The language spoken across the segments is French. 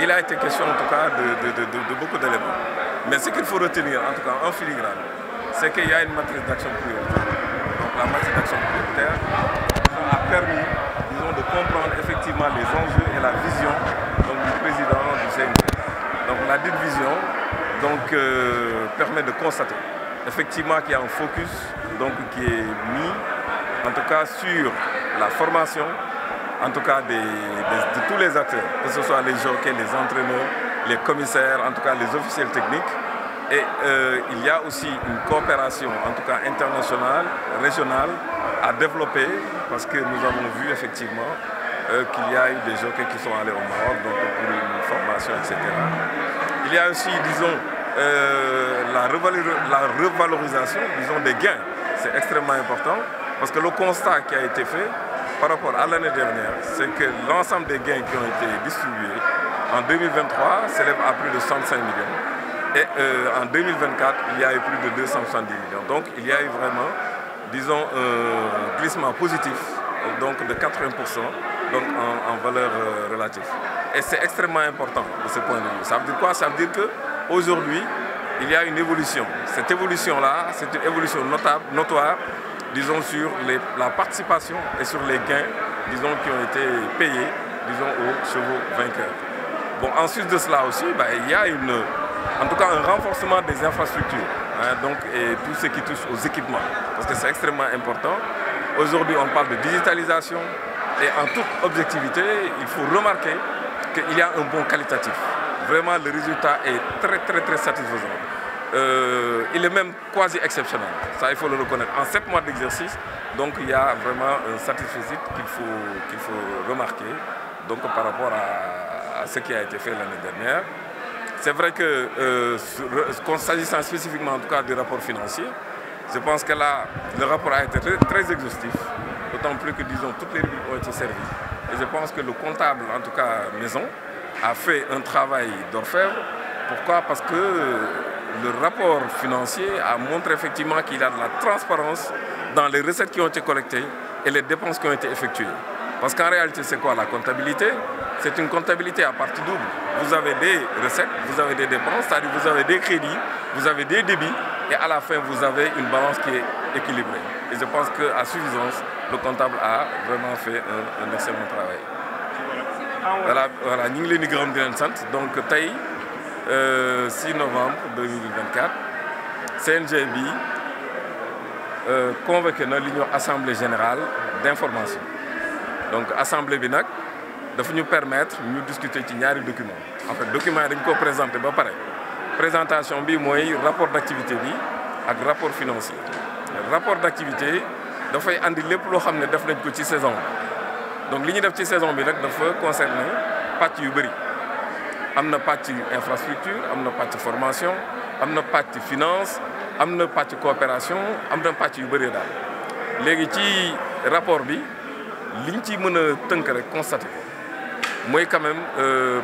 il a été question en tout cas de beaucoup d'éléments. Mais ce qu'il faut retenir en tout cas en filigrane, c'est qu'il y a une matrice d'action prioritaire. Donc la matrice d'action prioritaire a permis, disons, de comprendre effectivement les enjeux et la vision donc, du président du CNG. Donc la dite vision permet de constater effectivement qu'il y a un focus donc, qui est mis en tout cas sur la formation en tout cas de tous les acteurs, que ce soit les jockeys, les entraîneurs, les commissaires, en tout cas les officiels techniques. Et il y a aussi une coopération, en tout cas internationale, régionale, à développer, parce que nous avons vu effectivement qu'il y a eu des jockeys qui sont allés au Maroc, donc pour une formation, etc. Il y a aussi, disons, la revalorisation, disons, des gains. C'est extrêmement important, parce que le constat qui a été fait par rapport à l'année dernière, c'est que l'ensemble des gains qui ont été distribués en 2023 s'élève à plus de 65 millions. Et en 2024, il y a eu plus de 270 millions. Donc il y a eu vraiment, disons, un glissement positif donc de 80% donc en valeur relative. Et c'est extrêmement important de ce point de vue. Ça veut dire quoi? Ça veut dire qu'aujourd'hui, il y a une évolution. Cette évolution-là, c'est une évolution notable, notoire, disons, sur la participation et sur les gains, disons, qui ont été payés, disons, aux chevaux vainqueurs. Bon, en sus de cela aussi, il y a en tout cas un renforcement des infrastructures, donc, et tout ce qui touche aux équipements, parce que c'est extrêmement important. Aujourd'hui, on parle de digitalisation et en toute objectivité, il faut remarquer qu'il y a un bon qualitatif. Vraiment, le résultat est très satisfaisant. Il est même quasi exceptionnel, ça il faut le reconnaître. En 7 mois d'exercice, donc il y a vraiment un satisfecit qu'il faut remarquer donc, par rapport à ce qui a été fait l'année dernière. C'est vrai que, s'agissant spécifiquement en tout cas du rapport financier, je pense que là, le rapport a été très exhaustif, d'autant plus que, disons, toutes les rubriques ont été servies. Et je pense que le comptable, en tout cas maison, a fait un travail d'orfèvre. Pourquoi? Parce que le rapport financier a montré effectivement qu'il y a de la transparence dans les recettes qui ont été collectées et les dépenses qui ont été effectuées. Parce qu'en réalité, c'est quoi la comptabilité? C'est une comptabilité à partie double. Vous avez des recettes, vous avez des dépenses, c'est-à-dire vous avez des crédits, vous avez des débits, et à la fin, vous avez une balance qui est équilibrée. Et je pense qu'à suffisance, le comptable a vraiment fait un excellent travail. Voilà, ñu ngi leen di gërëm di leen sant. Donc tey 6 novembre 2024 CNG bi convoqué na li ñuy wax assemblée générale d'information. Donc assemblée bi nag dafa ñu permettre ñu discuter ci ñaari document. En fait document yi dañ ko présenté ba pare. Présentation bi mooy rapport d'activité bi ak rapport financier. Rapport d'activité dafay andi lépp loo xam ne def nañ ko ci saison. Donc li ñu def ci saison bi nag dafa concerner pàcc yu bëri. Am na pàcc infrastructure, am na pàcc formation, am na pàcc finance, am na pàcc coopération, am na pàcc yu bëri daal. Léegi ci rapport bi liñ ci mën a tënk rek constaté ko mooy quand même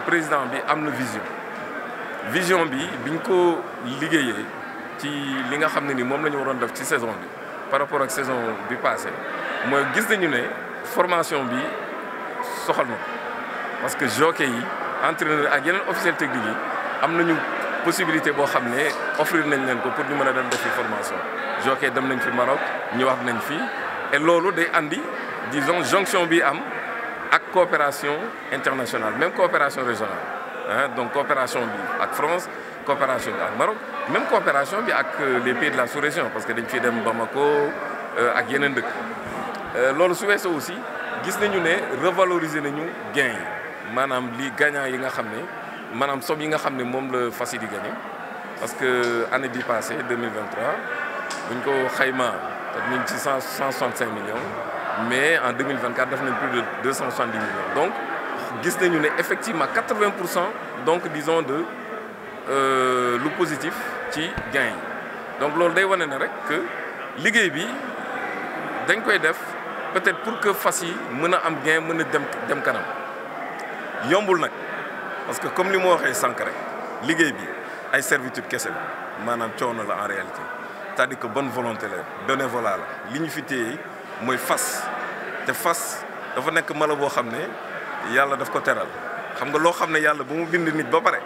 président bi am na vision bi biñ ko liggéeyee ci li nga xam ne ni moom la ñu waroon def ci saison bi par rapport ak saison bi passé mooy gis nañu ne formation bi soxal na parce que jockey yi entraîneur ak yeneen officiel technique yi am nañu possibilité boo xam ne offrir nañ leen ko pour ñu mën a dem defi formation. Jockey dem nañ fi Maroc ñëwaat nañ fi et loolu day andi disons jonction bi am ak coopération internationale même coopération régionale donc coopération bi ak France coopération bi ak Maroc même coopération bi ak les pays de la sous-région parce que dañ fi dem Bamako ak yeneen dëkk. Loolu su weesoo aussi gis nañu ne revaloriser nañu gain yi maanaam li gagnant yi nga xam ne maanaam somme yi nga xam ne moom la fas yi di gagné parce que année bi passée 2023 buñ ko xayma te ñu ci 165 millions mais en 2024 def nañ plus de 270 millions donc gis nañu ne effectivement 80% donc disons de lu positif ci gain yi donc loolu day wane ne rek que liggéey bi dañ koy def peut-être pour que fas yi mën a am gain mën a dem kanam yombul nag parce que comme li ma waxee sànq rek liggéey bi ay servitude kese la maanaam coono la en réalité c'est-à-dire que bonne volonté la bénévolat la li ñu fi téye mooy fas te fas dafa nekk mala boo xam ne yàlla daf ko teral xam nga loo xam ne yàlla ba mu bind nit ba pare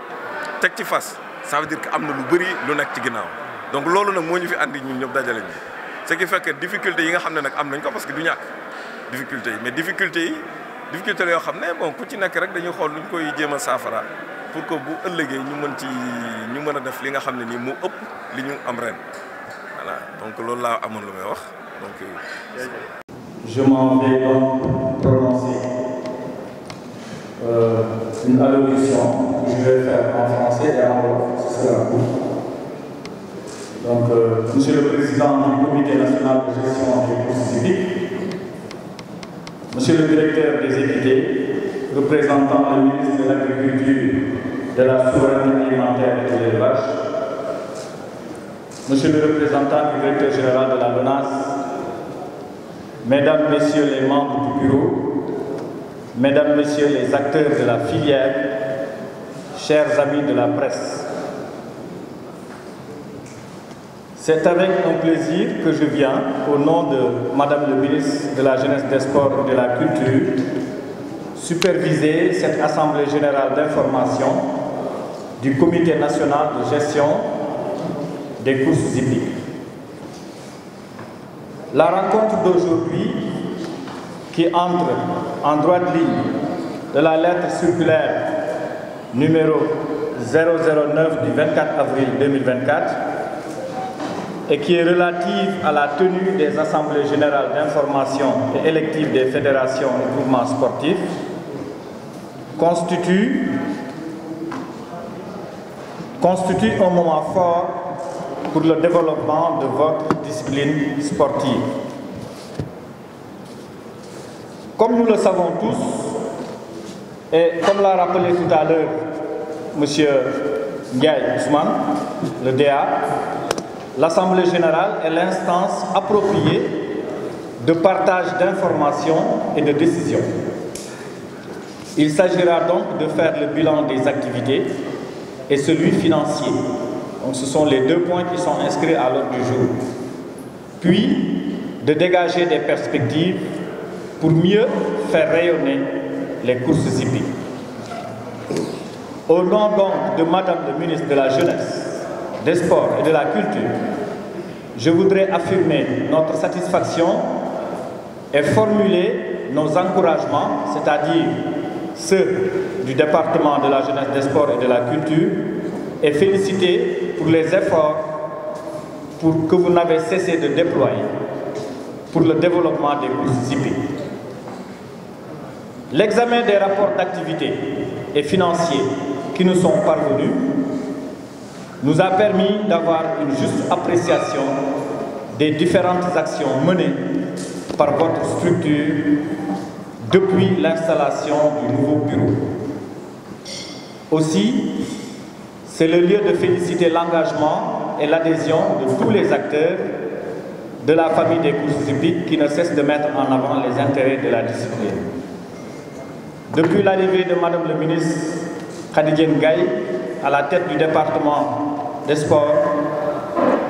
teg ci fas ça veut dire que am na lu bëri lu nekk ci ginnaaw donc loolu nag moo ñu fi andi ñun ñëpp dajale ñu ce qui fait que difficulté yi nga xam ne nag am nañ ko parce que du ñàkk difficulté yi mais difficulté la yoo xam ne bon ku ci nekk rek dañuy xool nu ñu koy jéem a saafara pour que bu ëllëgee ñu mën a def li nga xam ne nii moo ëpp li ñu am ren voilà donc loolu laa amoon lu may wax donc. Je m'en vais donc prononcer une allocution que je vais faire en français et en wolof, ce sera court. Donc, Monsieur le Président du Comité national de gestion des courses hippiques, Monsieur le Directeur des équités, représentant le ministre de l'Agriculture, de la Souveraineté alimentaire et de l'Élevage, Monsieur le représentant du Directeur général de la LONASE, Mesdames, Messieurs les membres du bureau, Mesdames, Messieurs les acteurs de la filière, chers amis de la presse, c'est avec un plaisir que je viens, au nom de Madame le ministre de la Jeunesse, des Sports et de la Culture, superviser cette Assemblée générale d'information du Comité national de gestion des courses hippiques. La rencontre d'aujourd'hui, qui entre en droite ligne de la lettre circulaire numéro 009 du 24 avril 2024 et qui est relative à la tenue des assemblées générales d'information et électives des fédérations et groupements sportifs, constitue un moment fort pour le développement de votre discipline sportive. Comme nous le savons tous, et comme l'a rappelé tout à l'heure M. Ndiaye Ousmane, le DA, l'Assemblée générale est l'instance appropriée de partage d'informations et de décisions. Il s'agira donc de faire le bilan des activités et celui financier. Donc ce sont les deux points qui sont inscrits à l'ordre du jour. Puis, de dégager des perspectives pour mieux faire rayonner les courses hippiques. Au nom donc de Madame le ministre de la Jeunesse, des Sports et de la Culture, je voudrais affirmer notre satisfaction et formuler nos encouragements, c'est-à-dire ceux du département de la Jeunesse, des Sports et de la Culture, et féliciter pour les efforts que vous n'avez cessé de déployer pour le développement des courses hippiques. L'examen des rapports d'activité et financiers qui nous sont parvenus nous a permis d'avoir une juste appréciation des différentes actions menées par votre structure depuis l'installation du nouveau bureau. Aussi, c'est le lieu de féliciter l'engagement et l'adhésion de tous les acteurs de la famille des courses hippiques qui ne cessent de mettre en avant les intérêts de la discipline. Depuis l'arrivée de Madame le ministre Khady Ndiaye à la tête du département des sports,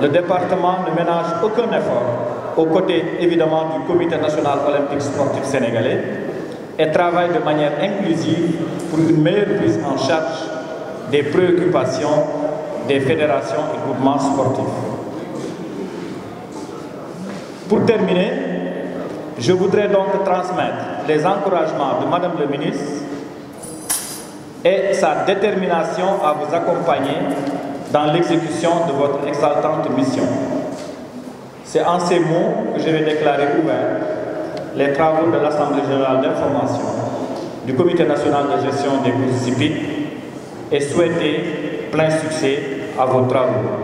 le département ne ménage aucun effort aux côtés évidemment du Comité national olympique sportif sénégalais et travaille de manière inclusive pour une meilleure prise en charge des préoccupations des fédérations et groupements sportifs. Pour terminer, je voudrais donc transmettre les encouragements de Madame le ministre et sa détermination à vous accompagner dans l'exécution de votre exaltante mission. C'est en ces mots que je vais déclarer ouverts les travaux de l'Assemblée générale d'information du Comité national de gestion des courses hippiques et souhaiter plein succès à vos travaux.